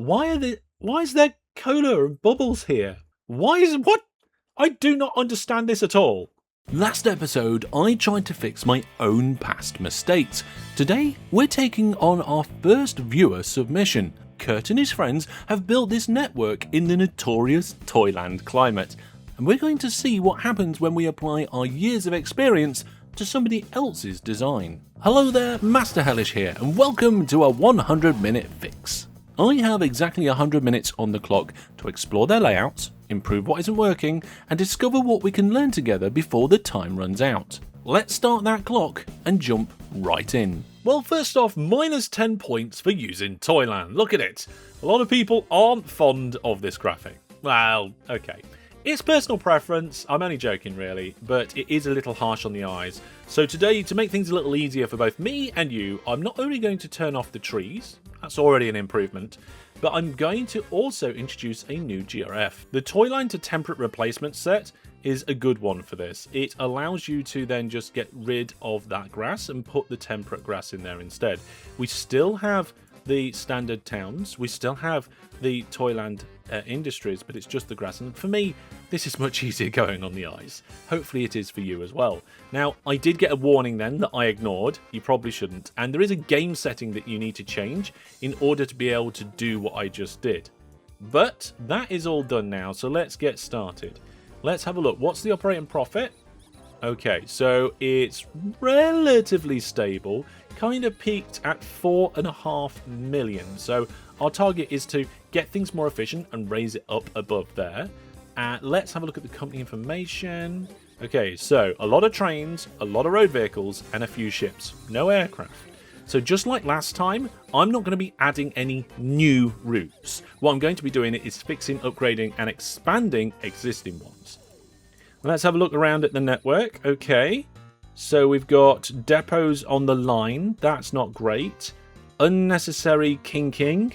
Why is there cola and bubbles here? What? I do not understand this at all. Last episode, I tried to fix my own past mistakes. Today, we're taking on our first viewer submission. Kurt and his friends have built this network in the notorious Toyland climate, and we're going to see what happens when we apply our years of experience to somebody else's design. Hello there, Master Hellish here, and welcome to a 100-minute fix. I have exactly 100 minutes on the clock to explore their layouts, improve what isn't working, and discover what we can learn together before the time runs out. Let's start that clock and jump right in. Well, first off, minus 10 points for using Toyland. Look at it. A lot of people aren't fond of this graphic. Well, okay. It's personal preference, I'm only joking really, but it is a little harsh on the eyes. So today, to make things a little easier for both me and you, I'm not only going to turn off the trees, that's already an improvement, but I'm going to also introduce a new GRF. The Toyline to Temperate Replacement set is a good one for this. It allows you to then just get rid of that grass and put the temperate grass in there instead. We still have the standard towns, we still have the Toyland industries, but it's just the grass, and for me this is much easier going on the eyes. Hopefully it is for you as well. Now, I did get a warning then that I ignored. You probably shouldn't, and there is a game setting that you need to change in order to be able to do what I just did. But that is all done now, so let's get started. Let's have a look. What's the operating profit? Okay, so it's relatively stable, kind of peaked at 4.5 million. So our target is to get things more efficient and raise it up above there. Let's have a look at the company information. Okay, so a lot of trains, a lot of road vehicles, and a few ships. No aircraft. So just like last time, I'm not going to be adding any new routes. What I'm going to be doing is fixing, upgrading, and expanding existing ones. Let's have a look around at the network. Okay, so we've got depots on the line. That's not great. Unnecessary kinking.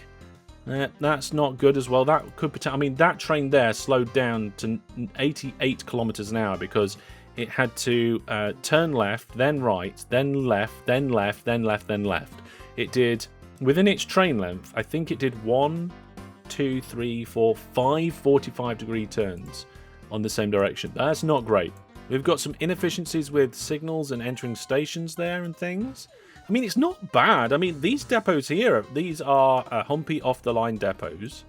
That's not good as well. That could I mean, that train there slowed down to 88 kilometers an hour because it had to turn left, then right, then left, then left, then left, then left. It did, within its train length, I think it did 1, 2, 3, 4, 5 45-degree turns on the same direction. That's not great. We've got some inefficiencies with signals and entering stations there and things. I mean, it's not bad. I mean, these depots here, these are humpy off-the-line depots,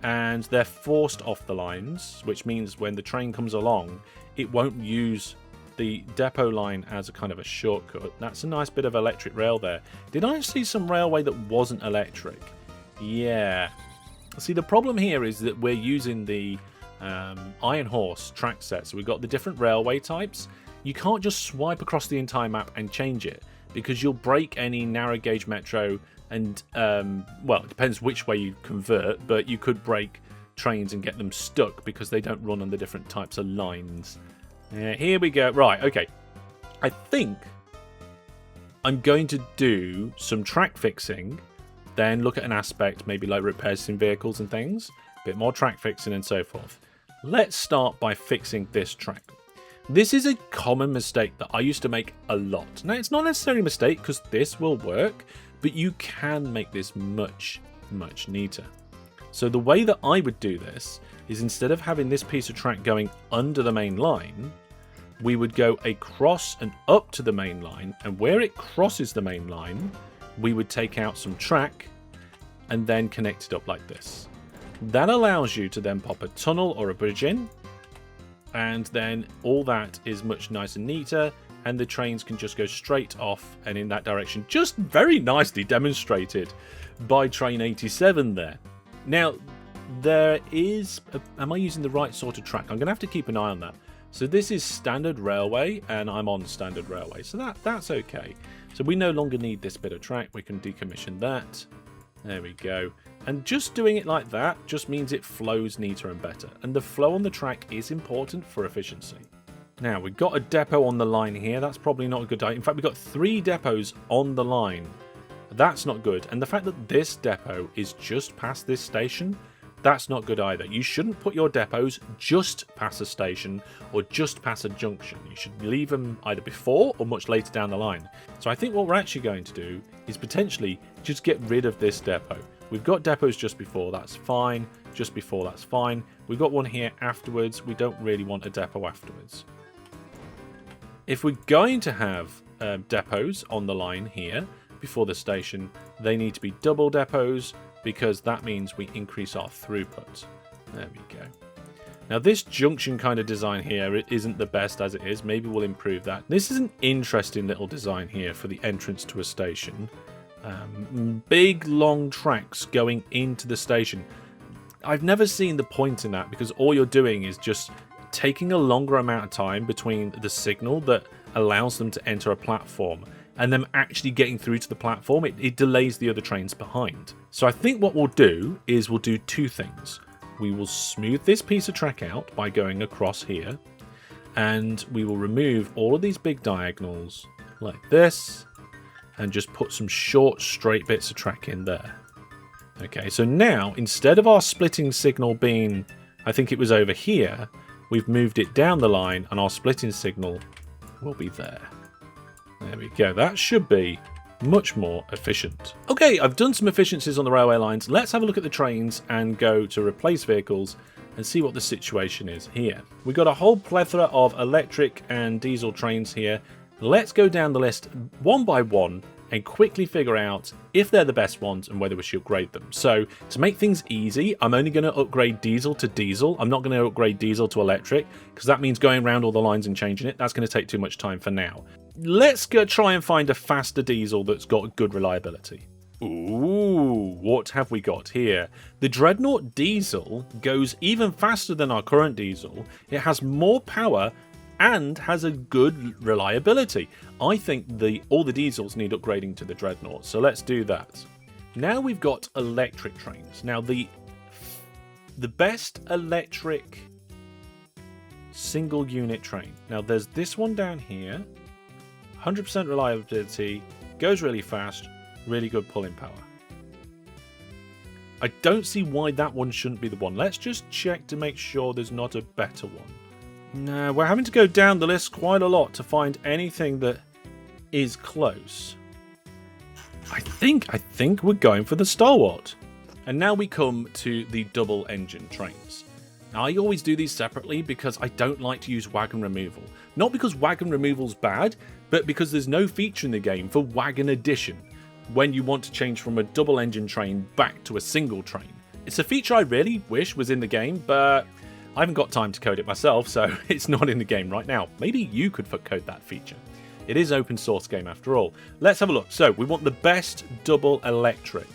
and they're forced off the lines, which means when the train comes along, it won't use the depot line as a kind of a shortcut. That's a nice bit of electric rail there. Did I see some railway that wasn't electric? Yeah. See, the problem here is that we're using the Iron Horse track set, so we've got the different railway types. You can't just swipe across the entire map and change it, because you'll break any narrow gauge metro and, well, it depends which way you convert, but you could break trains and get them stuck because they don't run on the different types of lines. Here we go. Right, okay. I think I'm going to do some track fixing, then look at an aspect, maybe like repairs in vehicles and things, a bit more track fixing and so forth. Let's start by fixing this track. This is a common mistake that I used to make a lot. Now, it's not necessarily a mistake because this will work, but you can make this much, much neater. So the way that I would do this is, instead of having this piece of track going under the main line, we would go across and up to the main line, and where it crosses the main line, we would take out some track and then connect it up like this. That allows you to then pop a tunnel or a bridge in, and then all that is much nicer and neater, and the trains can just go straight off and in that direction. Just very nicely demonstrated by Train 87 there. Now, there is... am I using the right sort of track? I'm going to have to keep an eye on that. So this is standard railway, and I'm on standard railway, so that's okay. So we no longer need this bit of track. We can decommission that. There we go. And just doing it like that just means it flows neater and better. And the flow on the track is important for efficiency. Now, we've got a depot on the line here. That's probably not a good idea. In fact, we've got 3 depots on the line. That's not good. And the fact that this depot is just past this station, that's not good either. You shouldn't put your depots just past a station or just past a junction. You should leave them either before or much later down the line. So I think what we're actually going to do is potentially just get rid of this depot. We've got depots just before, that's fine. Just before, that's fine. We've got one here afterwards. We don't really want a depot afterwards. If we're going to have depots on the line here before the station, they need to be double depots because that means we increase our throughput. There we go. Now this junction kind of design here, it isn't the best as it is. Maybe we'll improve that. This is an interesting little design here for the entrance to a station. Big long tracks going into the station. I've never seen the point in that because all you're doing is just taking a longer amount of time between the signal that allows them to enter a platform and them actually getting through to the platform. It delays the other trains behind. So I think what we'll do is we'll do two things. We will smooth this piece of track out by going across here, and we will remove all of these big diagonals like this and just put some short straight bits of track in there. Okay, so now instead of our splitting signal being, I think it was over here, we've moved it down the line and our splitting signal will be there. There we go. That should be much more efficient. Okay, I've done some efficiencies on the railway lines. Let's have a look at the trains and go to replace vehicles and see what the situation is here. We've got a whole plethora of electric and diesel trains here. Let's go down the list one by one and quickly figure out if they're the best ones and whether we should upgrade them. So to make things easy, I'm only going to upgrade diesel to diesel. I'm not going to upgrade diesel to electric because that means going around all the lines and changing it. That's going to take too much time for now. Let's go try and find a faster diesel that's got good reliability. Ooh, what have we got here? The Dreadnought diesel goes even faster than our current diesel. It has more power and has a good reliability. I think all the diesels need upgrading to the Dreadnought, so let's do that. Now we've got electric trains. Now the best electric single unit train. Now there's this one down here. 100% reliability, goes really fast, really good pulling power. I don't see why that one shouldn't be the one. Let's just check to make sure there's not a better one. No, we're having to go down the list quite a lot to find anything that is close. I think we're going for the Stalwart. And now we come to the double engine trains. Now, I always do these separately because I don't like to use wagon removal. Not because wagon removal's bad, but because there's no feature in the game for wagon addition when you want to change from a double engine train back to a single train. It's a feature I really wish was in the game, but I haven't got time to code it myself, so it's not in the game right now. Maybe you could code that feature. It is open source game after all. Let's have a look. So we want the best double electric.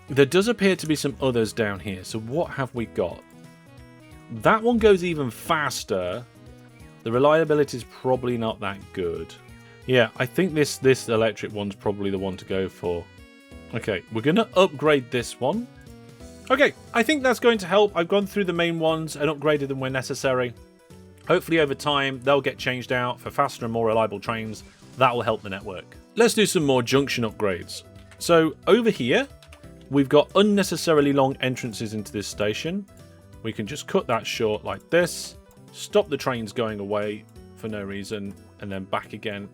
There does appear to be some others down here. So what have we got? That one goes even faster. The reliability is probably not that good. Yeah, I think this electric one's probably the one to go for. Okay, we're going to upgrade this one. Okay, I think that's going to help. I've gone through the main ones and upgraded them where necessary. Hopefully over time, they'll get changed out for faster and more reliable trains. That will help the network. Let's do some more junction upgrades. So over here, we've got unnecessarily long entrances into this station. We can just cut that short like this, stop the trains going away for no reason, and then back again.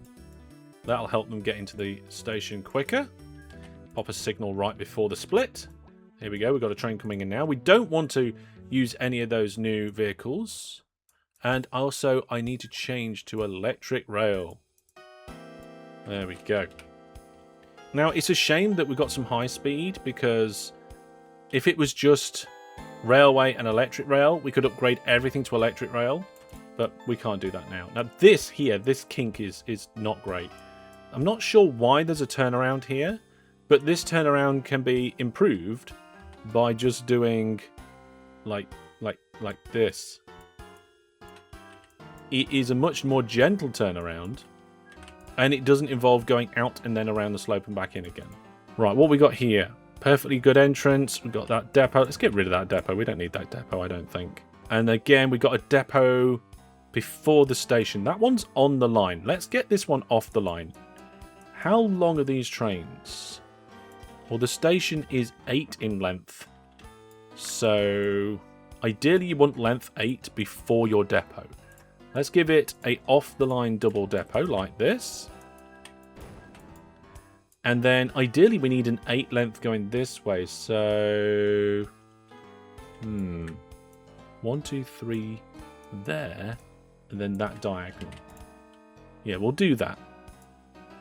That'll help them get into the station quicker. Pop a signal right before the split. Here we go, we've got a train coming in now. We don't want to use any of those new vehicles. And also, I need to change to electric rail. There we go. Now, it's a shame that we got some high speed, because if it was just railway and electric rail, we could upgrade everything to electric rail, but we can't do that now. Now, this here, this kink is not great. I'm not sure why there's a turnaround here, but this turnaround can be improved by just doing like this. It is a much more gentle turnaround, and it doesn't involve going out and then around the slope and back in again. Right, what we got here? Perfectly good entrance. We've got that depot. Let's get rid of that depot. We don't need that depot, I don't think. And again, we've got a depot before the station. That one's on the line. Let's get this one off the line. How long are these trains? Well, the station is 8 in length. So ideally you want length 8 before your depot. Let's give it a off-the-line double depot like this. And then ideally we need an 8 length going this way. So 1, 2, 3 there, and then that diagonal. Yeah, we'll do that.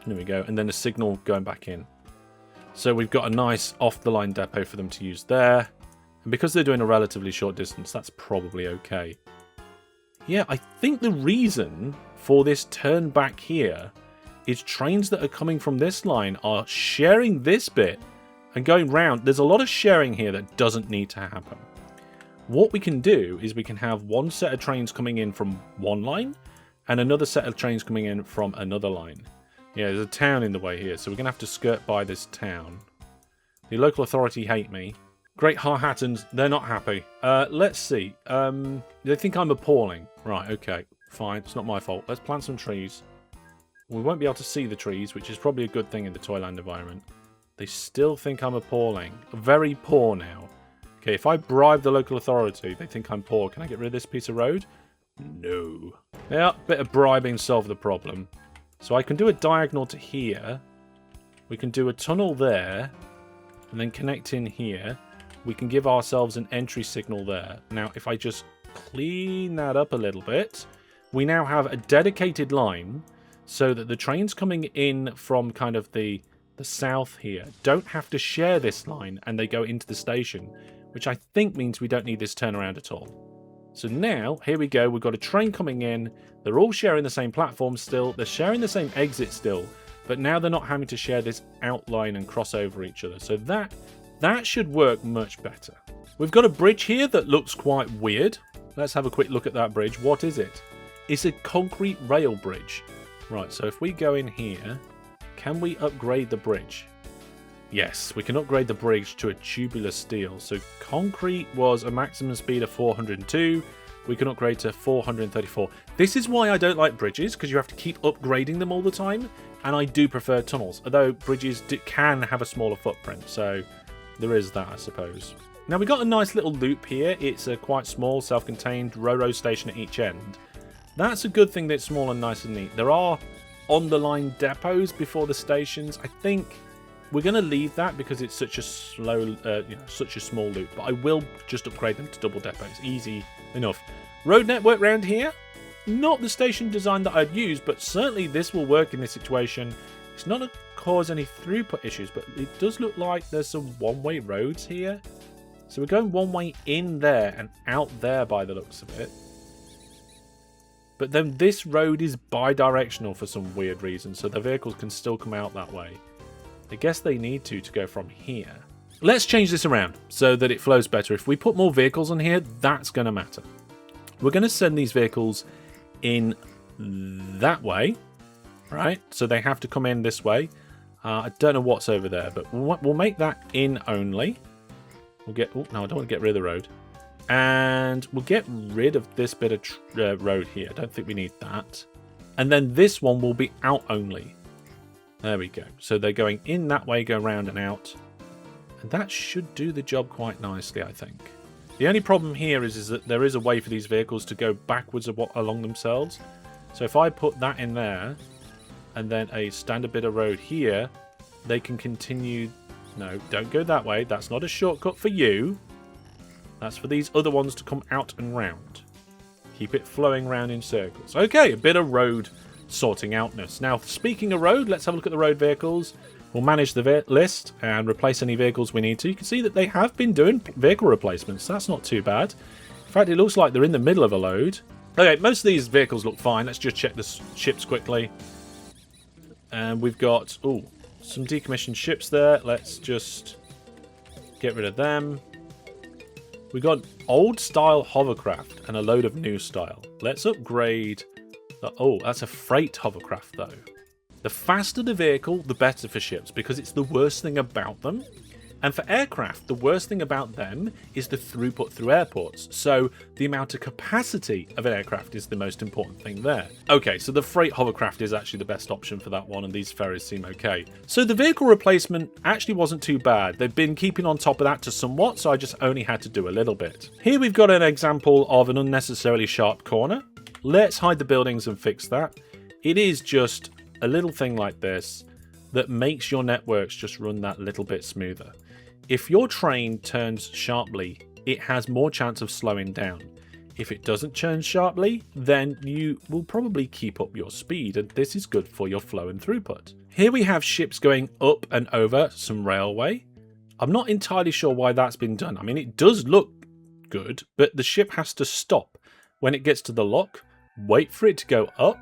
There we go. And then a signal going back in. So we've got a nice off the line depot for them to use there. And because they're doing a relatively short distance, that's probably okay. Yeah, I think the reason for this turn back here is trains that are coming from this line are sharing this bit and going round. There's a lot of sharing here that doesn't need to happen. What we can do is we can have one set of trains coming in from one line and another set of trains coming in from another line. Yeah, there's a town in the way here, so we're going to have to skirt by this town. The local authority hate me. Great Harhattans, they're not happy. Let's see. They think I'm appalling. Right, okay, fine. It's not my fault. Let's plant some trees. We won't be able to see the trees, which is probably a good thing in the Toyland environment. They still think I'm appalling. Very poor now. Okay, if I bribe the local authority, they think I'm poor. Can I get rid of this piece of road? No. Yeah, bit of bribing solved the problem. So I can do a diagonal to here. We can do a tunnel there. And then connect in here. We can give ourselves an entry signal there. Now, if I just clean that up a little bit, we now have a dedicated line so that the trains coming in from kind of the south here don't have to share this line and they go into the station, which I think means we don't need this turnaround at all. So now, here we go, we've got a train coming in, they're all sharing the same platform still, they're sharing the same exit still, but now they're not having to share this outline and cross over each other. So that should work much better. We've got a bridge here that looks quite weird. Let's have a quick look at that bridge. What is it? It's a concrete rail bridge. Right, so if we go in here, can we upgrade the bridge? Yes, we can upgrade the bridge to a tubular steel. So concrete was a maximum speed of 402. We can upgrade to 434. This is why I don't like bridges, because you have to keep upgrading them all the time. And I do prefer tunnels, although bridges can have a smaller footprint. So there is that, I suppose. Now we got a nice little loop here. It's a quite small, self-contained Ro-Ro station at each end. That's a good thing that it's small and nice and neat. There are on-the-line depots before the stations. I think we're going to leave that because it's such a slow, such a small loop. But I will just upgrade them to double depots. Easy enough. Road network round here. Not the station design that I'd use, but certainly this will work in this situation. It's not going to cause any throughput issues, but it does look like there's some one-way roads here. So we're going one way in there and out there by the looks of it. But then this road is bi-directional for some weird reason, so the vehicles can still come out that way. I guess they need to go from here. Let's change this around so that it flows better. If we put more vehicles on here, that's going to matter. We're going to send these vehicles in that way, right? So they have to come in this way. I don't know what's over there, but we'll make that in only. We'll get... Oh, no, I don't want to get rid of the road. And we'll get rid of this bit of road here. I don't think we need that. And then this one will be out only. There we go. So they're going in that way, go round and out. And that should do the job quite nicely, I think. The only problem here is that there is a way for these vehicles to go backwards along themselves. So if I put that in there, and then a standard bit of road here, they can continue... No, don't go that way. That's not a shortcut for you. That's for these other ones to come out and round. Keep it flowing round in circles. Okay, a bit of road sorting outness. Now, speaking of road, let's have a look at the road vehicles. We'll manage the list and replace any vehicles we need to. You can see that they have been doing vehicle replacements. That's not too bad. In fact, it looks like they're in the middle of a load. Okay, most of these vehicles look fine. Let's just check the ships quickly. And we've got, some decommissioned ships there. Let's just get rid of them. We've got old style hovercraft and a load of new style. Let's upgrade. That's a freight hovercraft though. The faster the vehicle, the better for ships, because it's the worst thing about them. And for aircraft, the worst thing about them is the throughput through airports. So the amount of capacity of an aircraft is the most important thing there. Okay, so the freight hovercraft is actually the best option for that one, and these ferries seem okay. So the vehicle replacement actually wasn't too bad. They've been keeping on top of that to somewhat, so I just only had to do a little bit. Here we've got an example of an unnecessarily sharp corner. Let's hide the buildings and fix that. It is just a little thing like this. that makes your networks just run that little bit smoother. If your train turns sharply, it has more chance of slowing down. If it doesn't turn sharply, then you will probably keep up your speed, and this is good for your flow and throughput. Here we have ships going up and over some railway. I'm not entirely sure why that's been done. I mean, it does look good, but the ship has to stop when it gets to the lock, wait for it to go up,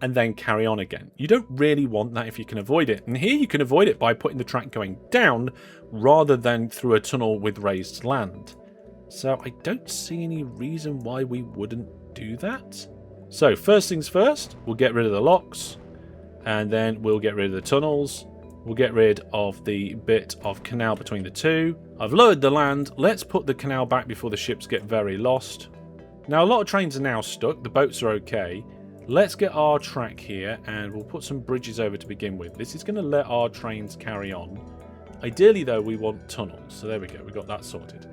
and then carry on again. You don't really want that if you can avoid it. And here you can avoid it by putting the track going down rather than through a tunnel with raised land. So I don't see any reason why we wouldn't do that. So first things first, we'll get rid of the locks, and then we'll get rid of the tunnels. We'll get rid of the bit of canal between the two. I've lowered the land. Let's put the canal back before the ships get very lost. Now, a lot of trains are now stuck. The boats are okay. Let's get our track here, and we'll put some bridges over to begin with. This is going to let our trains carry on. Ideally, though, we want tunnels. So there we go. We got that sorted.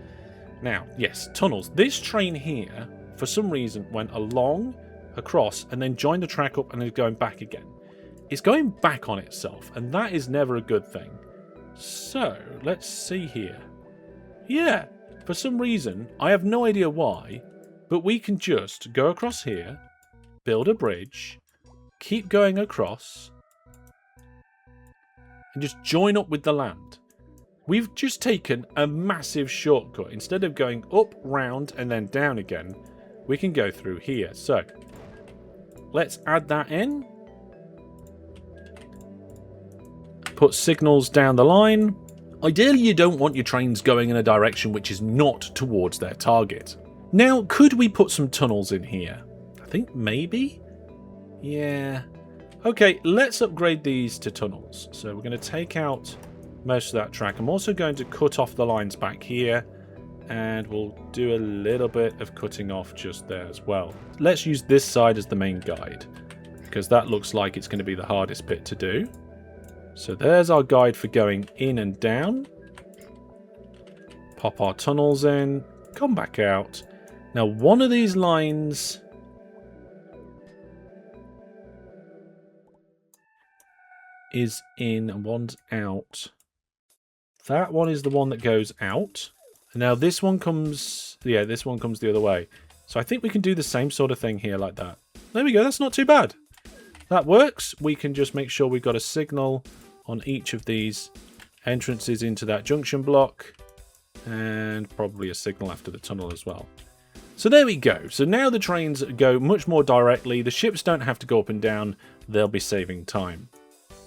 Now, yes, tunnels. This train here, for some reason, went along, across, and then joined the track up and is going back again. It's going back on itself, and that is never a good thing. So, let's see here. Yeah, for some reason, I have no idea why, but we can just go across here, build a bridge, keep going across, and just join up with the land. We've just taken a massive shortcut. Instead of going up, round, and then down again, we can go through here. So, let's add that in. Put signals down the line. Ideally, you don't want your trains going in a direction which is not towards their target. Now, could we put some tunnels in here? I think maybe? Yeah. Okay, let's upgrade these to tunnels. So we're going to take out most of that track. I'm also going to cut off the lines back here, and we'll do a little bit of cutting off just there as well. Let's use this side as the main guide, because that looks like it's going to be the hardest bit to do. So there's our guide for going in and down. Pop our tunnels in, come back out. Now, one of these lines is in and one's out. That one is the one that goes out. And now this one comes, yeah, this one comes the other way. So I think we can do the same sort of thing here like that. There we go, that's not too bad. That works. We can just make sure we've got a signal on each of these entrances into that junction block, and probably a signal after the tunnel as well. So there we go. So now the trains go much more directly. The ships don't have to go up and down. They'll be saving time.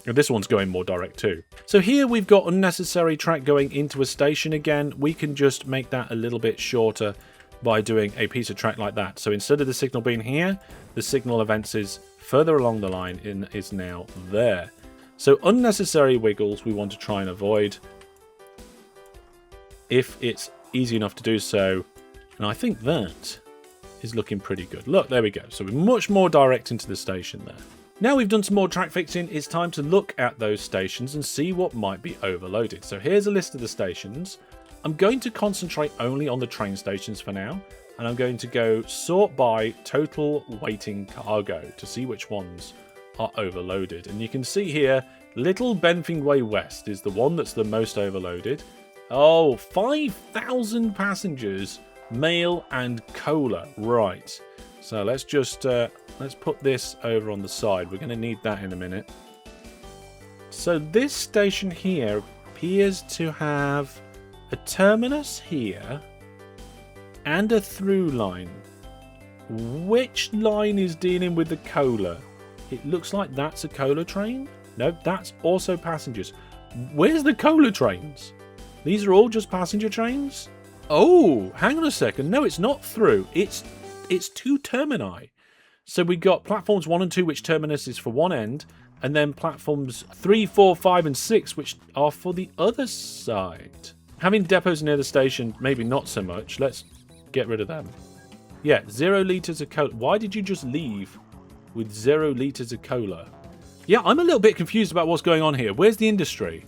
And this one's going more direct too. So here we've got unnecessary track going into a station again. We can just make that a little bit shorter by doing a piece of track like that. So instead of the signal being here, the signal advances further along the line and is now there. So unnecessary wiggles we want to try and avoid if it's easy enough to do so. And I think that is looking pretty good. Look, there we go. So we're much more direct into the station there. Now we've done some more track fixing, it's time to look at those stations and see what might be overloaded. So here's a list of the stations. I'm going to concentrate only on the train stations for now. And I'm going to go sort by total waiting cargo to see which ones are overloaded. And you can see here, Little Benfingway West is the one that's the most overloaded. Oh, 5,000 passengers, mail and cola. Right. So let's just let's put this over on the side. We're going to need that in a minute. So this station here appears to have a terminus here and a through line. Which line is dealing with the cola? It looks like that's a cola train. No, that's also passengers. Where's the cola trains? These are all just passenger trains? Oh, hang on a second. No, it's not through. It's two termini. So we got platforms 1 and 2, which terminus is for one end, and then platforms 3, 4, 5, and 6, which are for the other side. Having depots near the station, maybe not so much. Let's get rid of them. Yeah, 0 litres of cola. Why did you just leave with 0 litres of cola? Yeah, I'm a little bit confused about what's going on here. Where's the industry?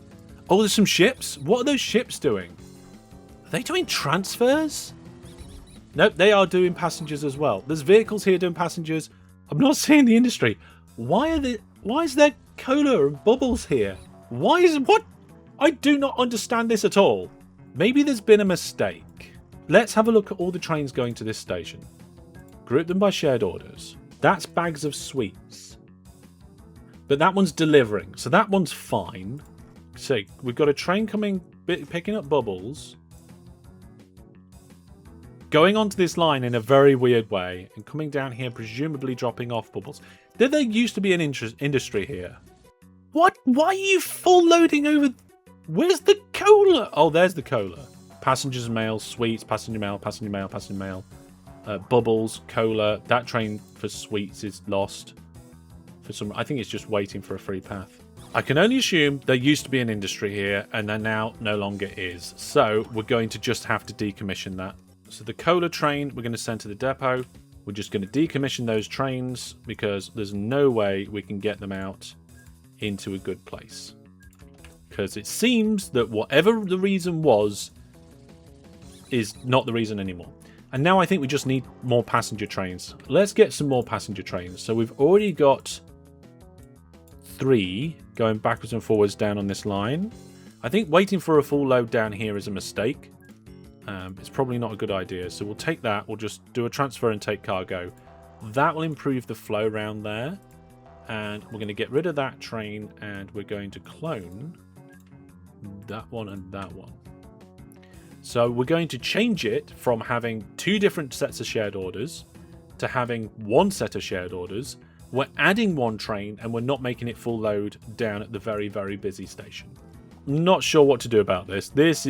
Oh, there's some ships? What are those ships doing? Are they doing transfers? Nope, they are doing passengers as well. There's vehicles here doing passengers. I'm not seeing the industry. Why is there Cola and Bubbles here? Why is what? I do not understand this at all. Maybe there's been a mistake. Let's have a look at all the trains going to this station. Group them by shared orders. That's bags of sweets. But that one's delivering, so that one's fine. So we've got a train coming, picking up Bubbles, going onto this line in a very weird way, and coming down here, presumably dropping off Bubbles. Did there used to be an industry here? What? Why are you full loading over? Where's the cola? Oh, there's the cola. Passengers mail, sweets, passenger mail, passenger mail, passenger mail. Bubbles, cola. That train for sweets is lost. For some, I think it's just waiting for a free path. I can only assume there used to be an industry here, and there now no longer is. So we're going to just have to decommission that. So the cola train we're going to send to the depot. We're just going to decommission those trains because there's no way we can get them out into a good place. Because it seems that whatever the reason was is not the reason anymore. And now I think we just need more passenger trains. Let's get some more passenger trains. So we've already got 3 going backwards and forwards down on this line. I think waiting for a full load down here is a mistake. It's probably not a good idea. So we'll take that. We'll just do a transfer and take cargo. That will improve the flow around there. And we're going to get rid of that train. And we're going to clone that one and that one. So we're going to change it from having 2 different sets of shared orders to having 1 set of shared orders. We're adding 1 train and we're not making it full load down at the very, very busy station. Not sure what to do about this. This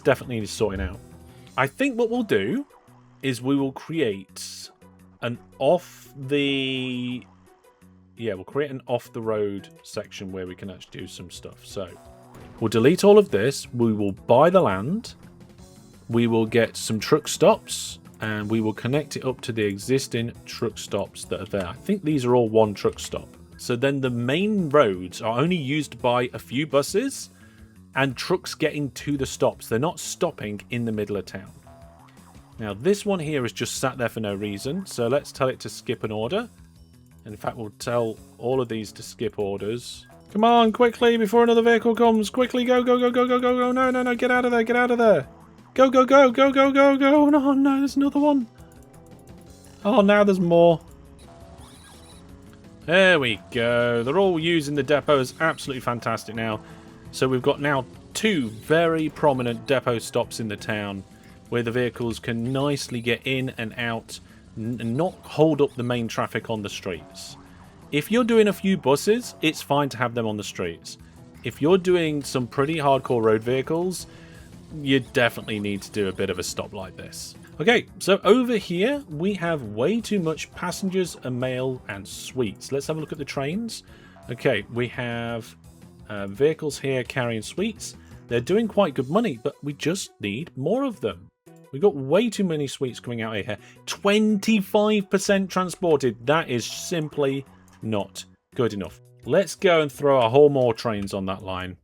definitely needs sorting out. I think what we'll do is we will create an we'll create an off the road section where we can actually do some stuff. So we'll delete all of this. We will buy the land. We will get some truck stops and we will connect it up to the existing truck stops that are there. I think these are all 1 truck stop. So then the main roads are only used by a few buses and trucks getting to the stops. They're not stopping in the middle of town. Now this one here is just sat there for no reason. So let's tell it to skip an order. In fact, we'll tell all of these to skip orders. Come on, quickly, before another vehicle comes. Quickly, go, go, go, go, go, go, go. No, no, no, get out of there, get out of there. Go, go, go, go, go, go, go. No, no, there's another one. Oh, now there's more. There we go. They're all using the depots. Absolutely fantastic now. So we've got now 2 very prominent depot stops in the town where the vehicles can nicely get in and out and not hold up the main traffic on the streets. If you're doing a few buses, it's fine to have them on the streets. If you're doing some pretty hardcore road vehicles, you definitely need to do a bit of a stop like this. Okay, so over here we have way too much passengers and mail and sweets. Let's have a look at the trains. Okay, we have vehicles here carrying sweets. They're doing quite good money, but we just need more of them. We've got way too many sweets coming out of here. 25% transported. That is simply not good enough. Let's go and throw a whole more trains on that line.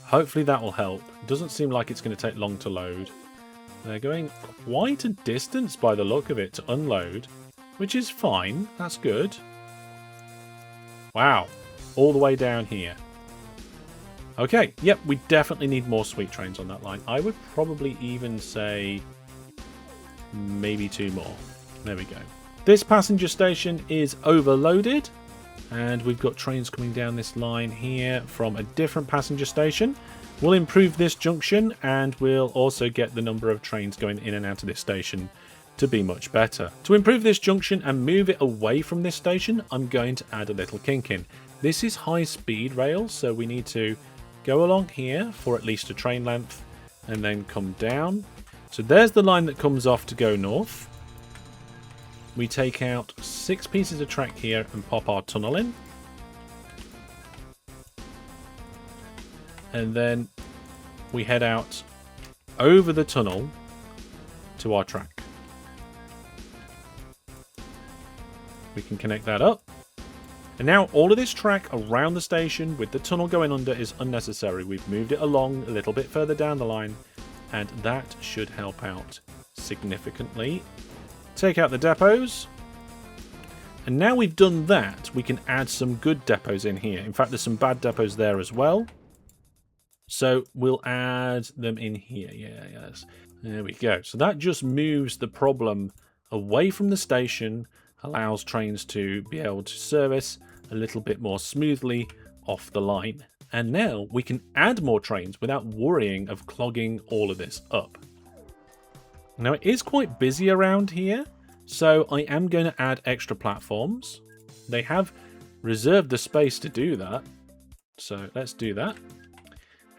Hopefully that will help. Doesn't seem like it's going to take long to load. They're going quite a distance by the look of it to unload, which is fine. That's good. Wow. All the way down here. Okay, yep, we definitely need more sweet trains on that line. I would probably even say maybe 2 more. There we go. This passenger station is overloaded. And we've got trains coming down this line here from a different passenger station. We'll improve this junction and we'll also get the number of trains going in and out of this station to be much better. To improve this junction and move it away from this station, I'm going to add a little kink in. This is high speed rail, so we need to go along here for at least a train length and then come down. So there's the line that comes off to go north. We take out 6 pieces of track here and pop our tunnel in. And then we head out over the tunnel to our track. We can connect that up. And now all of this track around the station with the tunnel going under is unnecessary. We've moved it along a little bit further down the line, and that should help out significantly. Take out the depots. And now we've done that, we can add some good depots in here. In fact, there's some bad depots there as well. So we'll add them in here. Yes. There we go. So that just moves the problem away from the station, allows trains to be able to service a little bit more smoothly off the line. And now we can add more trains without worrying of clogging all of this up. Now it is quite busy around here, so I am going to add extra platforms. They have reserved the space to do that. So let's do that.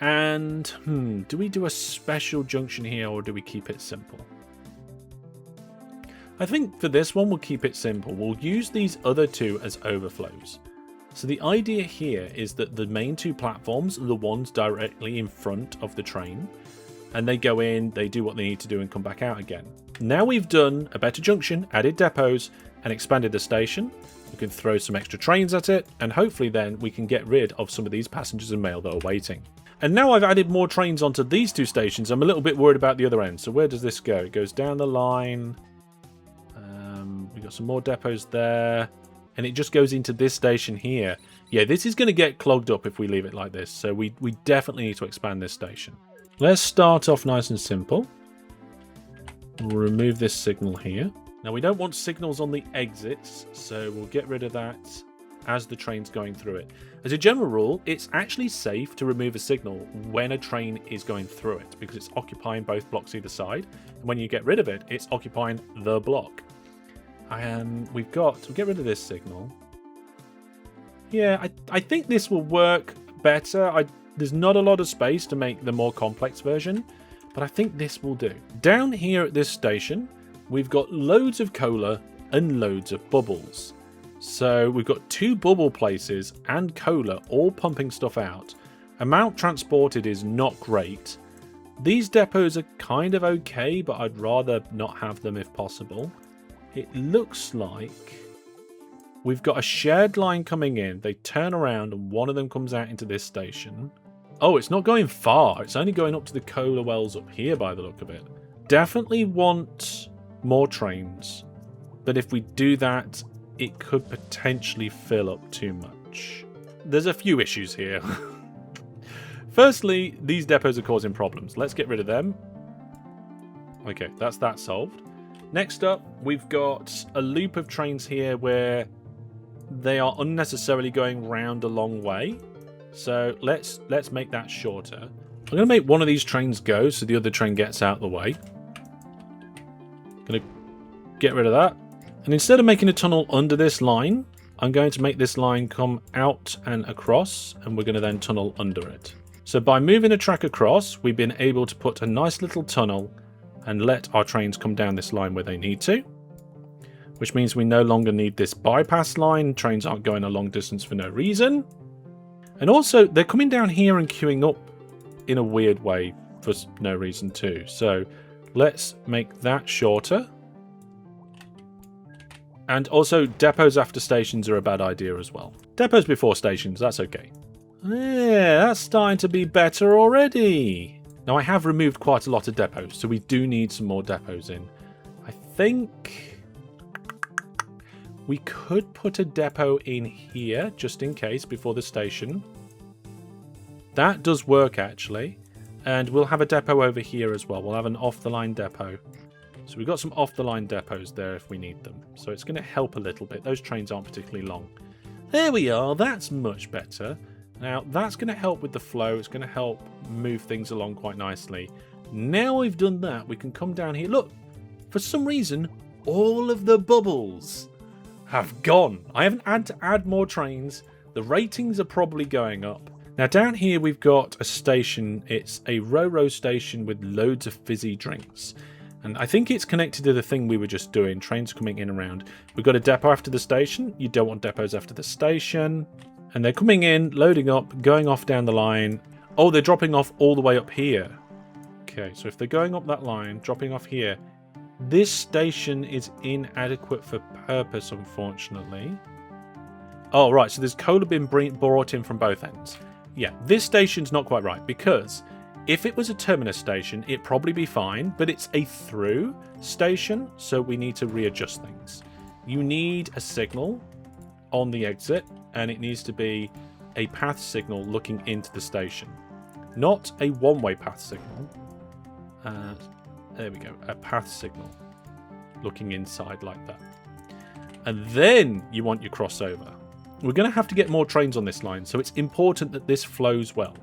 And do we do a special junction here or do we keep it simple? I think for this one we'll keep it simple. We'll use these other two as overflows. So the idea here is that the main two platforms are the ones directly in front of the train. And they go in, they do what they need to do and come back out again. Now we've done a better junction, added depots and expanded the station. We can throw some extra trains at it and hopefully then we can get rid of some of these passengers and mail that are waiting. And now I've added more trains onto these two stations. I'm a little bit worried about the other end. So where does this go? It goes down the line. We've got some more depots there. And it just goes into this station here. Yeah, this is going to get clogged up if we leave it like this. So we definitely need to expand this station. Let's start off nice and simple. We'll remove this signal here. Now we don't want signals on the exits. So we'll get rid of that as the train's going through it. As a general rule, it's actually safe to remove a signal when a train is going through it because it's occupying both blocks either side. And when you get rid of it, it's occupying the block. And we've got to get rid of this signal. Yeah, I think this will work better. There's not a lot of space to make the more complex version, but I think this will do. Down here at this station, we've got loads of cola and loads of bubbles. So we've got 2 bubble places and cola all pumping stuff out. Amount transported is not great. These depots are kind of okay, but I'd rather not have them if possible. It looks like we've got a shared line coming in. They turn around and one of them comes out into this station. Oh, it's not going far. It's only going up to the cola wells up here by the look of it. Definitely want more trains. But if we do that, it could potentially fill up too much. There's a few issues here. Firstly, these depots are causing problems. Let's get rid of them. Okay, that's that solved. Next up, we've got a loop of trains here where they are unnecessarily going round a long way. So let's make that shorter. I'm going to make one of these trains go so the other train gets out of the way. Going to get rid of that. And instead of making a tunnel under this line, I'm going to make this line come out and across, and we're going to then tunnel under it. So by moving a track across, we've been able to put a nice little tunnel and let our trains come down this line where they need to, which means we no longer need this bypass line. Trains aren't going a long distance for no reason. And also, they're coming down here and queuing up in a weird way for no reason too. So let's make that shorter. And also, depots after stations are a bad idea as well. Depots before stations, that's okay. Yeah, that's starting to be better already. Now, I have removed quite a lot of depots, so we do need some more depots in. I think we could put a depot in here, just in case, before the station. That does work, actually. And we'll have a depot over here as well. We'll have an off-the-line depot. So we've got some off-the-line depots there if we need them. So it's going to help a little bit. Those trains aren't particularly long. There we are. That's much better. Now, that's going to help with the flow. It's going to help move things along quite nicely. Now we've done that, we can come down here. Look, for some reason, all of the bubbles have gone. I haven't had to add more trains. The ratings are probably going up. Now, down here, we've got a station. It's a Ro-Ro station with loads of fizzy drinks. And I think it's connected to the thing we were just doing, trains coming in and around. We've got a depot after the station. You don't want depots after the station. And they're coming in, loading up, going off down the line. Oh, they're dropping off all the way up here. Okay, so if they're going up that line, dropping off here, this station is inadequate for purpose, unfortunately. Oh, right, so there's cola being brought in from both ends. Yeah, this station's not quite right, because if it was a terminus station, it'd probably be fine, but it's a through station, so we need to readjust things. you need a signal on the exit, and it needs to be a path signal looking into the station. Not a one-way path signal. There we go. A path signal looking inside like that. And then you want your crossover. We're going to have to get more trains on this line, so it's important that this flows well.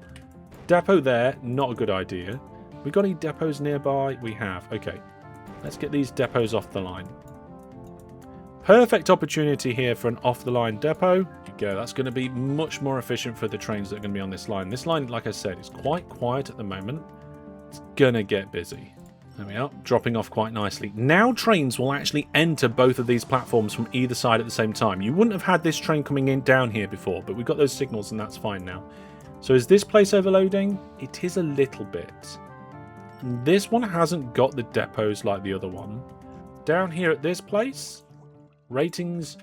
Depot there, not a good idea. We got any depots nearby? We have. Okay. Let's get these depots off the line. Perfect opportunity here for an off-the-line depot. There you go. That's going to be much more efficient for the trains that are going to be on this line. This line, like I said, is quite quiet at the moment. It's going to get busy. There we are, dropping off quite nicely. Now trains will actually enter both of these platforms from either side at the same time. You wouldn't have had this train coming in down here before, but we've got those signals and that's fine now. So is this place overloading? It is a little bit. And this one hasn't got the depots like the other one. Down here at this place, ratings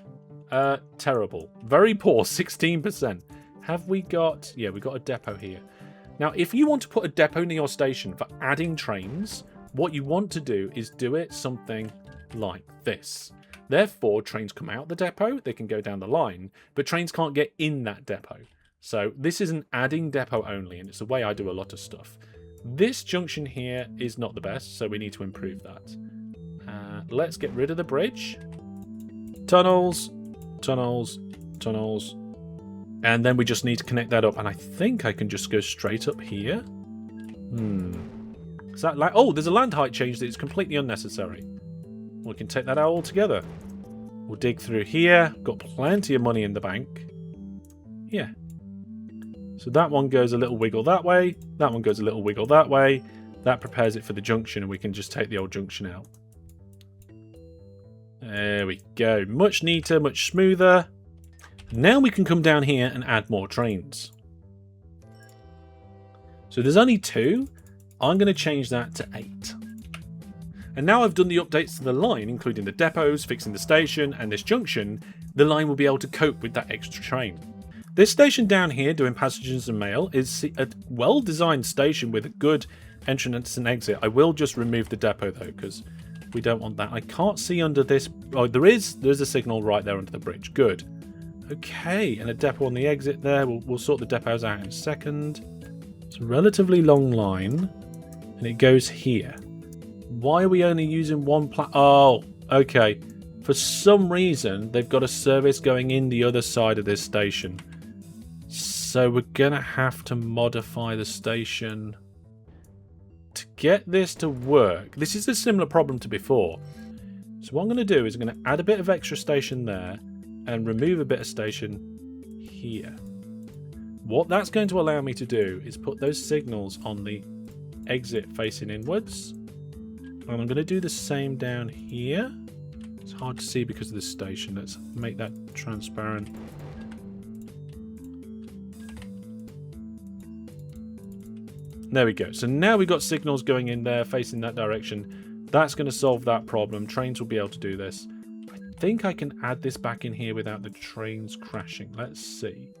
terrible. Very poor, 16%. Have we got... Yeah, we've got a depot here. Now, if you want to put a depot near your station for adding trains... What you want to do is do it something like this. Therefore, trains come out the depot, they can go down the line, but trains can't get in that depot. So this is an adding depot only, and it's the way I do a lot of stuff. This junction here is not the best, so we need to improve that. Let's get rid of the bridge. Tunnels, tunnels, tunnels. And then we just need to connect that up, and I think I can just go straight up here. Is that like, oh, there's a land height change that is completely unnecessary. We can take that out altogether. We'll dig through here. Got plenty of money in the bank. Yeah. So that one goes a little wiggle that way. That one goes a little wiggle that way. That prepares it for the junction, and we can just take the old junction out. There we go. Much neater, much smoother. Now we can come down here and add more trains. So there's only 2. I'm going to change that to 8. And now I've done the updates to the line, including the depots, fixing the station, and this junction, the line will be able to cope with that extra train. This station down here, doing passengers and mail, is a well-designed station with a good entrance and exit. I will just remove the depot, though, because we don't want that. I can't see under this... Oh, there's a signal right there under the bridge. Good. Okay, and a depot on the exit there. We'll sort the depots out in a second. It's a relatively long line. And it goes here. Why are we only using one Oh, okay. For some reason, they've got a service going in the other side of this station. So we're going to have to modify the station to get this to work. This is a similar problem to before. So what I'm going to do is I'm going to add a bit of extra station there and remove a bit of station here. What that's going to allow me to do is put those signals on the exit facing inwards, and I'm going to do the same down here. It's hard to see because of this station. Let's make that transparent. There we go. So now we've got signals going in there facing that direction. That's going to solve that problem. Trains will be able to do this. I think I can add this back in here without the trains crashing. Let's see.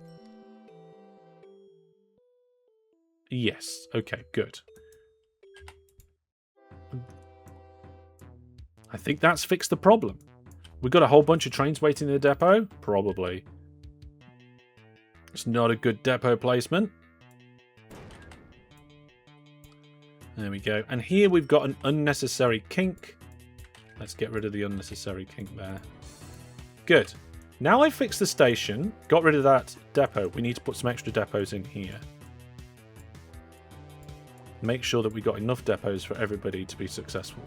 Yes. Okay, good. I think that's fixed the problem. We've got a whole bunch of trains waiting in the depot? Probably. It's not a good depot placement. There we go. And here we've got an unnecessary kink. Let's get rid of the unnecessary kink there. Good. Now I've fixed the station, got rid of that depot, we need to put some extra depots in here. Make sure that we got enough depots for everybody to be successful.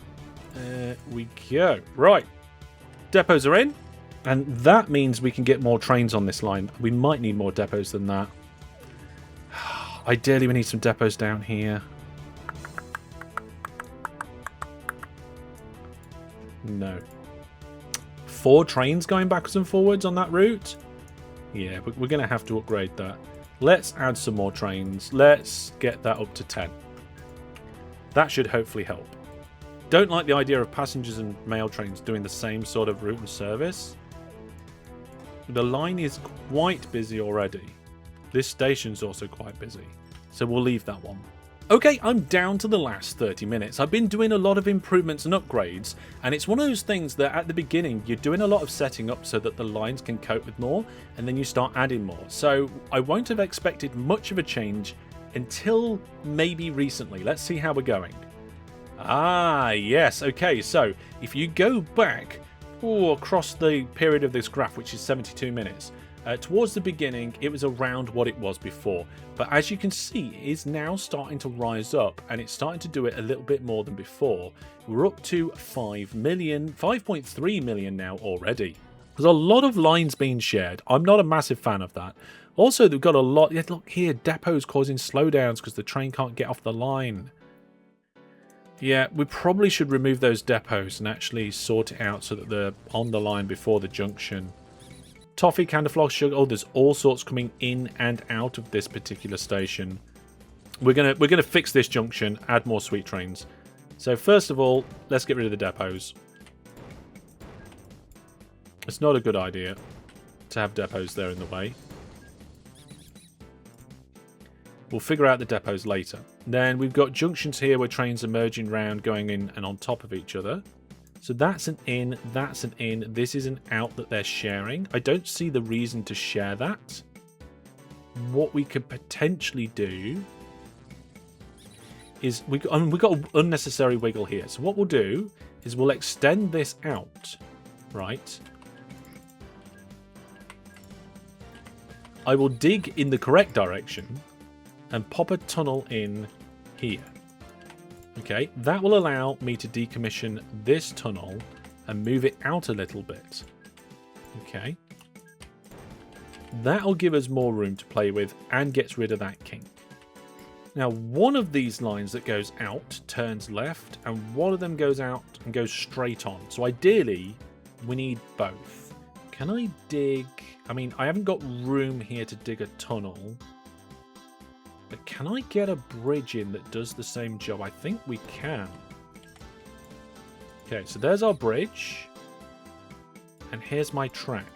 There we go. Right. Depots are in. And that means we can get more trains on this line. We might need more depots than that. Ideally, we need some depots down here. No. 4 trains going backwards and forwards on that route? Yeah, but we're going to have to upgrade that. Let's add some more trains. Let's get that up to 10. That should hopefully help. Don't like the idea of passengers and mail trains doing the same sort of route and service. The line is quite busy already. This station's also quite busy. So we'll leave that one. Okay, I'm down to the last 30 minutes. I've been doing a lot of improvements and upgrades, and it's one of those things that at the beginning you're doing a lot of setting up so that the lines can cope with more, and then you start adding more. So I won't have expected much of a change until maybe recently. Let's see how we're going. Ah, yes. Okay, so if you go back across the period of this graph, which is 72 minutes, towards the beginning, it was around what it was before. But as you can see, it is now starting to rise up, and it's starting to do it a little bit more than before. We're up to 5 million, 5.3 million now already. There's a lot of lines being shared. I'm not a massive fan of that. Also, they've got a lot... Yeah, look here, depots causing slowdowns because the train can't get off the line. Yeah, we probably should remove those depots and actually sort it out so that they're on the line before the junction. Toffee, candyfloss, sugar. Oh, there's all sorts coming in and out of this particular station. We're gonna fix this junction, add more sweet trains. So first of all, let's get rid of the depots. It's not a good idea to have depots there in the way. We'll figure out the depots later. Then we've got junctions here where trains are merging round, going in and on top of each other. So that's an in, that's an in, this is an out that they're sharing. I don't see the reason to share that. What we could potentially do is, we've got an unnecessary wiggle here. So what we'll do is we'll extend this out, right? I will dig in the correct direction and pop a tunnel in here. Okay, that will allow me to decommission this tunnel and move it out a little bit. Okay. That'll give us more room to play with and gets rid of that kink. Now, one of these lines that goes out turns left, and one of them goes out and goes straight on. So ideally, we need both. Can I dig... I mean, I haven't got room here to dig a tunnel. But can I get a bridge in that does the same job? I think we can. Okay, so there's our bridge. And here's my track.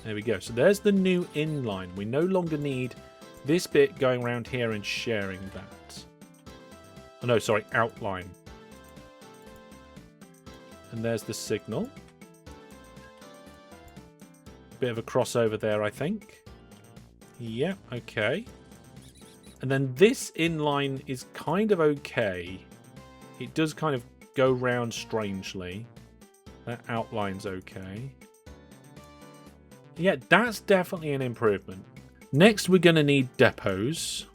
There we go. So there's the new inline. We no longer need this bit going around here and sharing that. Oh no, sorry, outline. And there's the signal. Bit of a crossover there, I think. Yeah, okay. And then this inline is kind of okay. It does kind of go round strangely. That outline's okay. Yeah, that's definitely an improvement. Next, we're going to need depots.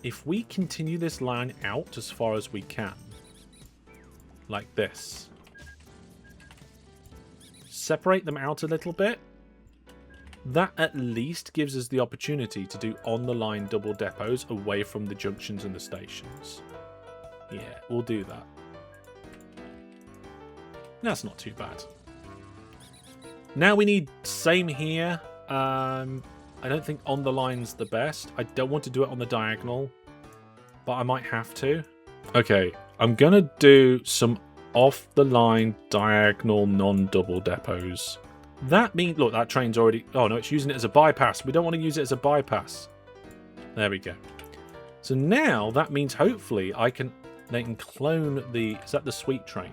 If we continue this line out as far as we can, like this. Separate them out a little bit. That at least gives us the opportunity to do on-the-line double depots away from the junctions and the stations. Yeah, we'll do that. That's not too bad. Now we need same here. I don't think on the line's the best. I don't want to do it on the diagonal, but I might have to. Okay, I'm going to do some off-the-line diagonal non-double depots. That means, look, that train's already... Oh, no, it's using it as a bypass. We don't want to use it as a bypass. There we go. So now that means hopefully they can clone the... Is that the sweet train?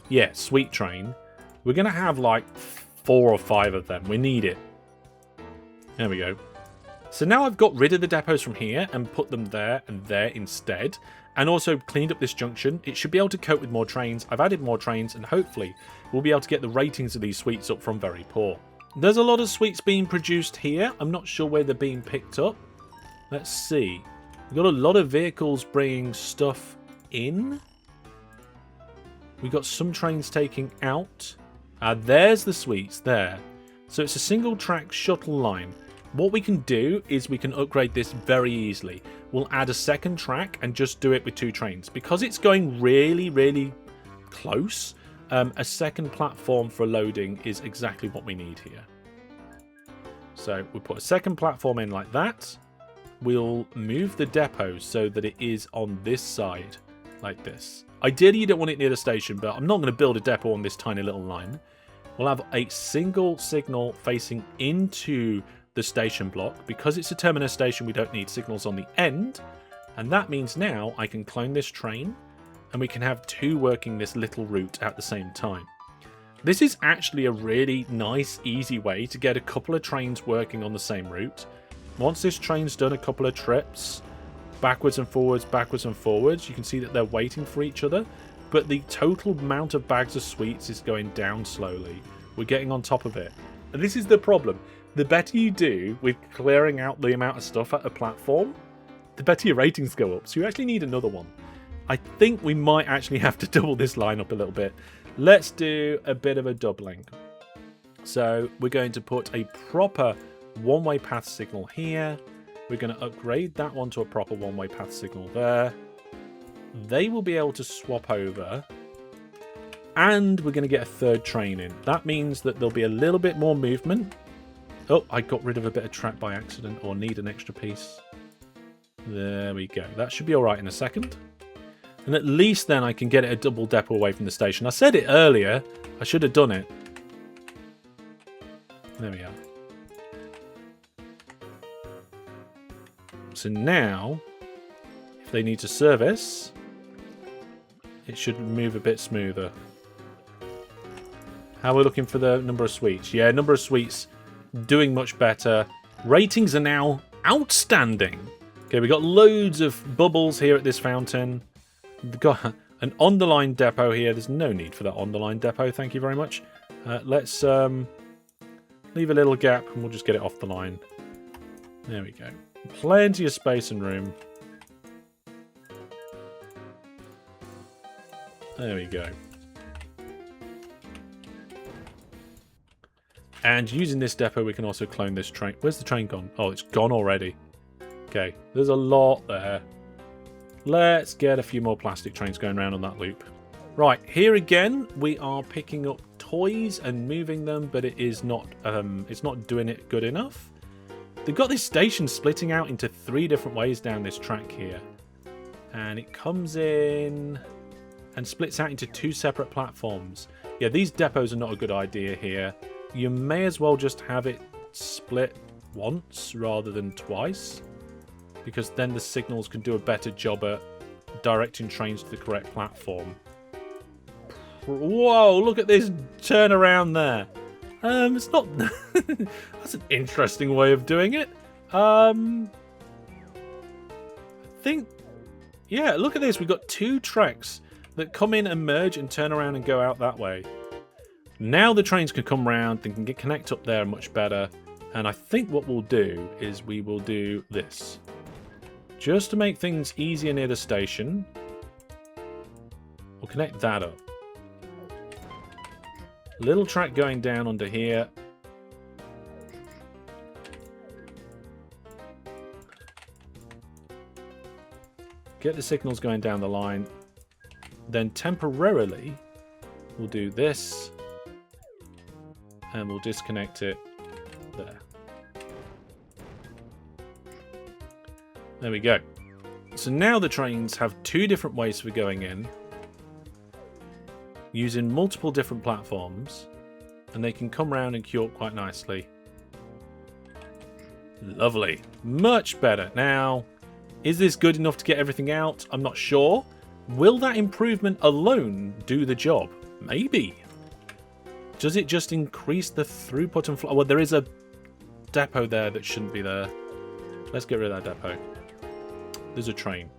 Yeah, sweet train. We're going to have like 4 or 5 of them. We need it. There we go. So now I've got rid of the depots from here and put them there and there instead. And also cleaned up this junction. It should be able to cope with more trains. I've added more trains and hopefully we'll be able to get the ratings of these sweets up from very poor. There's a lot of sweets being produced here. I'm not sure where they're being picked up. Let's see. We've got a lot of vehicles bringing stuff in. We've got some trains taking out. There's the sweets there. So it's a single track shuttle line. What we can do is we can upgrade this very easily. We'll add a second track and just do it with 2 trains. Because it's going really, really close, a second platform for loading is exactly what we need here. So we'll put a second platform in like that. We'll move the depot so that it is on this side, like this. Ideally, you don't want it near the station, but I'm not going to build a depot on this tiny little line. We'll have a single signal facing into the station block. Because it's a terminus station, we don't need signals on the end. And that means now I can clone this train, and we can have two working this little route at the same time. This is actually a really nice, easy way to get a couple of trains working on the same route. Once this train's done a couple of trips, backwards and forwards, you can see that they're waiting for each other, but the total amount of bags of sweets is going down slowly. We're getting on top of it. And this is the problem. The better you do with clearing out the amount of stuff at a platform, the better your ratings go up. So you actually need another one. I think we might actually have to double this line up a little bit. Let's do a bit of a doubling. So we're going to put a proper one-way path signal here. We're going to upgrade that one to a proper one-way path signal there. They will be able to swap over. And we're going to get a third train in. That means that there'll be a little bit more movement. Oh, I got rid of a bit of track by accident, or need an extra piece. There we go. That should be all right in a second. And at least then I can get it a double depot away from the station. I said it earlier. I should have done it. There we are. So now, if they need to service, it should move a bit smoother. How are we looking for the number of sweets? Yeah, number of sweets doing much better. Ratings are now outstanding. Okay, we got loads of bubbles here at this fountain. We've got an on-the-line depot here. There's no need for that on-the-line depot. Thank you very much. Let's leave a little gap and we'll just get it off the line. There we go. Plenty of space and room. There we go. And using this depot, we can also clone this train. Where's the train gone? Oh, it's gone already. Okay, there's a lot there. Let's get a few more plastic trains going around on that loop. Right, here again, we are picking up toys and moving them, but it's not doing it good enough. They've got this station splitting out into 3 different ways down this track here. And it comes in and splits out into 2 separate platforms. Yeah, these depots are not a good idea here. You may as well just have it split once rather than twice, because then the signals can do a better job at directing trains to the correct platform. Whoa, look at this turnaround there. It's not... That's an interesting way of doing it. I think... Yeah, look at this. We've got 2 tracks that come in and merge and turn around and go out that way. Now the trains can come round, they can connect up there much better. And I think what we'll do is we will do this. Just to make things easier near the station, we'll connect that up. Little track going down under here. Get the signals going down the line. Then temporarily, we'll do this. And we'll disconnect it there. There we go. So now the trains have 2 different ways for going in, using multiple different platforms, and they can come round and queue up quite nicely. Lovely. Much better. Now, is this good enough to get everything out? I'm not sure. Will that improvement alone do the job? Maybe. Does it just increase the throughput and flow? Well, there is a depot there that shouldn't be there. Let's get rid of that depot. There's a train.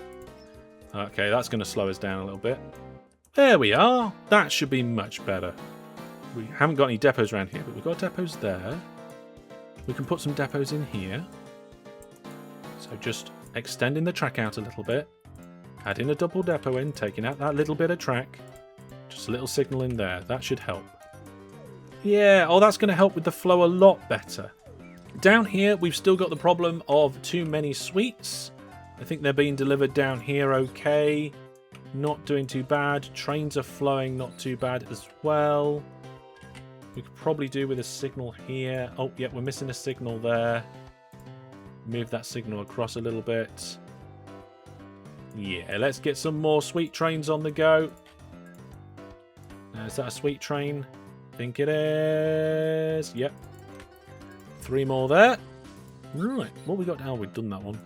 Okay, that's going to slow us down a little bit. There we are. That should be much better. We haven't got any depots around here, but we've got depots there. We can put some depots in here. So just extending the track out a little bit. Adding a double depot in, taking out that little bit of track. Just a little signal in there. That should help. Yeah, oh, that's going to help with the flow a lot better. Down here, we've still got the problem of too many sweets. I think they're being delivered down here okay. Not doing too bad. Trains are flowing not too bad as well. We could probably do with a signal here. Oh, yeah, we're missing a signal there. Move that signal across a little bit. Yeah, let's get some more sweet trains on the go. Is that a sweet train? I think it is. Yep. 3 more there. Right, what we got now? We've done that one.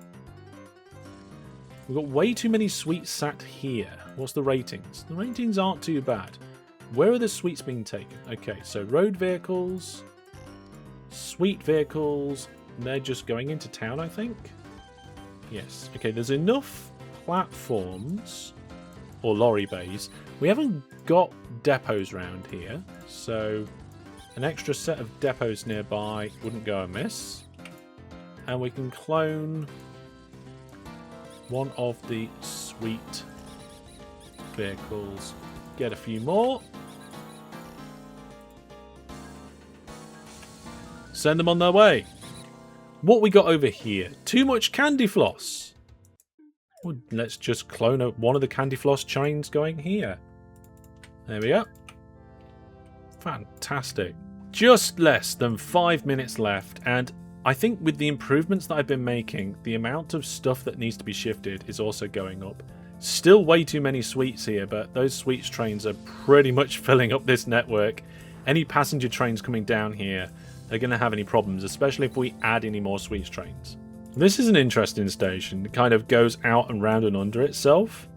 We've got way too many sweets sat here. What's the ratings? The ratings aren't too bad. Where are the sweets being taken? Okay, so road vehicles, sweet vehicles, they're just going into town, I think. Yes, okay, there's enough platforms or lorry bays. We haven't got depots around here, so an extra set of depots nearby wouldn't go amiss. And we can clone one of the sweet vehicles. Get a few more. Send them on their way. What we got over here? Too much candy floss. Well, let's just clone one of the candy floss chains going here. There we go. Fantastic. Just less than 5 minutes left, and I think with the improvements that I've been making, the amount of stuff that needs to be shifted is also going up. Still way too many sweets here, but those sweets trains are pretty much filling up this network. Any passenger trains coming down here are going to have any problems, especially if we add any more sweets trains. This is an interesting station. It kind of goes out and round and under itself.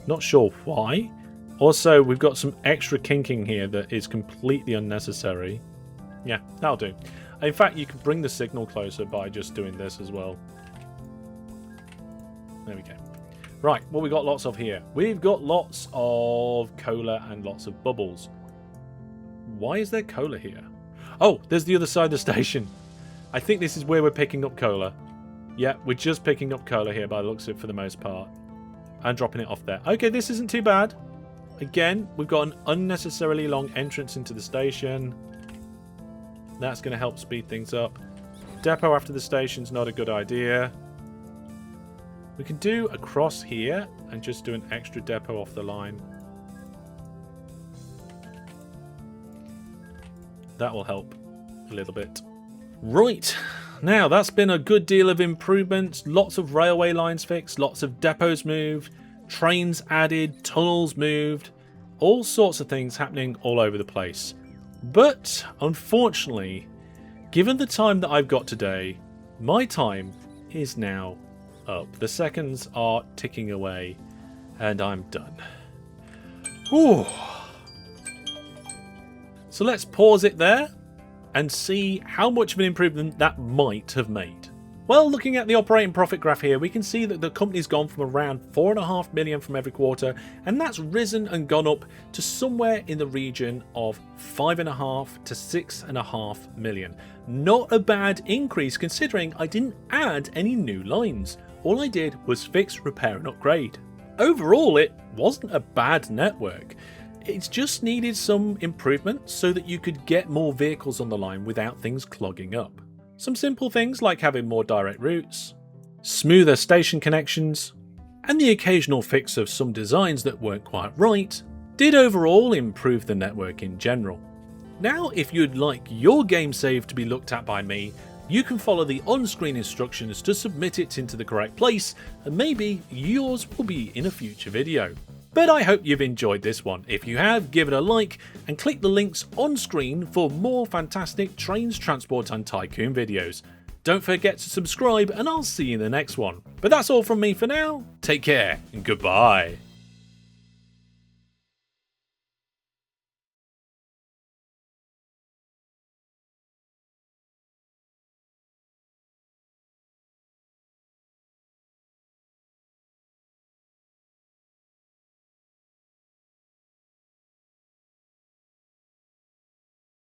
Not sure why. Also, we've got some extra kinking here that is completely unnecessary. Yeah, that'll do. In fact, you could bring the signal closer by just doing this as well. There we go. Right, what we got lots of here? We've got lots of cola and lots of bubbles. Why is there cola here? Oh, there's the other side of the station. I think this is where we're picking up cola. Yeah, we're just picking up cola here by the looks of it for the most part. And dropping it off there. Okay, this isn't too bad. Again, we've got an unnecessarily long entrance into the station. That's going to help speed things up. Depot after the station's not a good idea. We can do across here and just do an extra depot off the line. That will help a little bit. Right, now that's been a good deal of improvements. Lots of railway lines fixed, lots of depots moved, trains added, tunnels moved, all sorts of things happening all over the place. But unfortunately, given the time that I've got today, my time is now up. The seconds are ticking away and I'm done. Whew. So let's pause it there and see how much of an improvement that might have made. Well, looking at the operating profit graph here, we can see that the company's gone from around 4.5 million from every quarter, and that's risen and gone up to somewhere in the region of 5.5 to 6.5 million. Not a bad increase considering I didn't add any new lines. All I did was fix, repair and upgrade. Overall, it wasn't a bad network. It's just needed some improvement so that you could get more vehicles on the line without things clogging up. Some simple things like having more direct routes, smoother station connections, and the occasional fix of some designs that weren't quite right did overall improve the network in general. Now, if you'd like your game save to be looked at by me, you can follow the on-screen instructions to submit it into the correct place, and maybe yours will be in a future video. But I hope you've enjoyed this one. If you have, give it a like and click the links on screen for more fantastic Trains, Transport and Tycoon videos. Don't forget to subscribe and I'll see you in the next one. But that's all from me for now. Take care and goodbye.